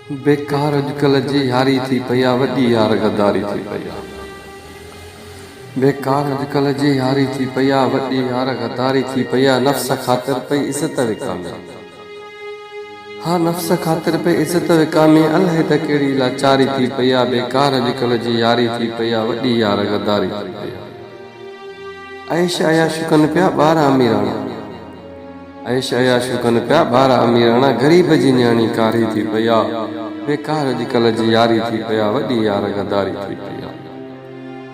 बेकार अॼुकल्ह जी यारी थी पई आहे, वॾी यार गद्दारी थी पई आहे। बेकार अॼुकल्ह जी यारी थी पई आहे, वॾी यार गद्दारी थी पई आहे। नफ़्स ख़ातिर पई इज़त विकामे, हा नफ़्स ख़ातिर पई इज़त विकामे, अलाए त कहिड़ी लाचारी थी पई आहे। बेकार अॼुकल्ह जी यारी थी पई आहे, वॾी यार गद्दारी थी पई आहे। ऐश अयाशू कनि पिया ॿार अमीराणा, ऐश अयाशू कनि पिया ॿार अमीराणा, ग़रीब जी न्याणी कारी थी पई आहे। बेकार अॼुकल्ह जी यारी थी पई आहे, वॾी यार गद्दारी थी पई आहे।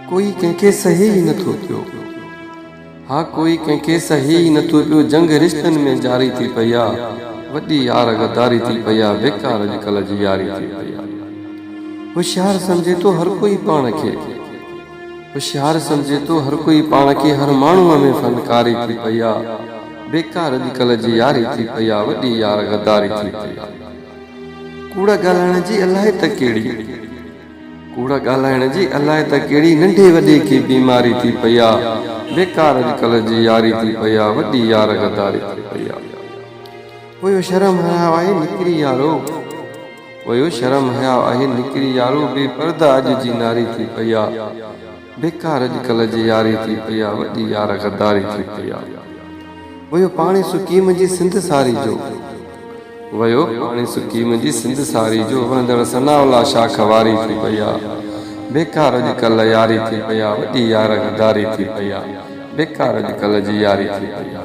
कोई कंहिंखे सही ई नथो पियो, हा कोई कंहिंखे सही ई नथो पियो, जंग रिश्तनि में जारी थी पई आहे, वॾी यार गद्दारी थी पई आहे। बेकार अॼुकल्ह जी यारी थी पई आहे। होशियार सम्झे थो हर कोई पाण खे, होशियार सम्झे थो हर कोई पाण खे, हर माण्हूअ में फनकारी थी पई आहे। बेकार अॼुकल्ह जी यारी थी पई आहे, वॾी यार गद्दारी थी पई आहे। कूड़ ॻाल्हाइण जी अलाए त कहिड़ी, कूड़ ॻाल्हाइण जी अलाए त कहिड़ी नंढे वॾे खे बीमारी थी पई आहे। बेकार अॼुकल्ह जी यारी थी पई आहे, वॾी यार गद्दारी थी पई आहे। वयो शर्म हया आहे निकिरी यारो, वयो शर्म हया आहे निकिरी यारो, बेपर्दा अॼु जी नारी थी पई आहे। बेकार अॼुकल्ह जी यारी थी पई आहे, वॾी यार गद्दारी थी पई आहे। वयो पाणी सुकी मुंहिंजी सिंध सारी जो, वयो पाणी सुकी मुंहिंजी सिंध सारी जो, वहंदड़ सनावला शाख वारी थी पई आहे। बेकार अॼुकल्ह यारी थी पई आहे, वॾी यार गद्दारी थी पई आहे। बेकार अॼुकल्ह जी यारी थी पई आहे।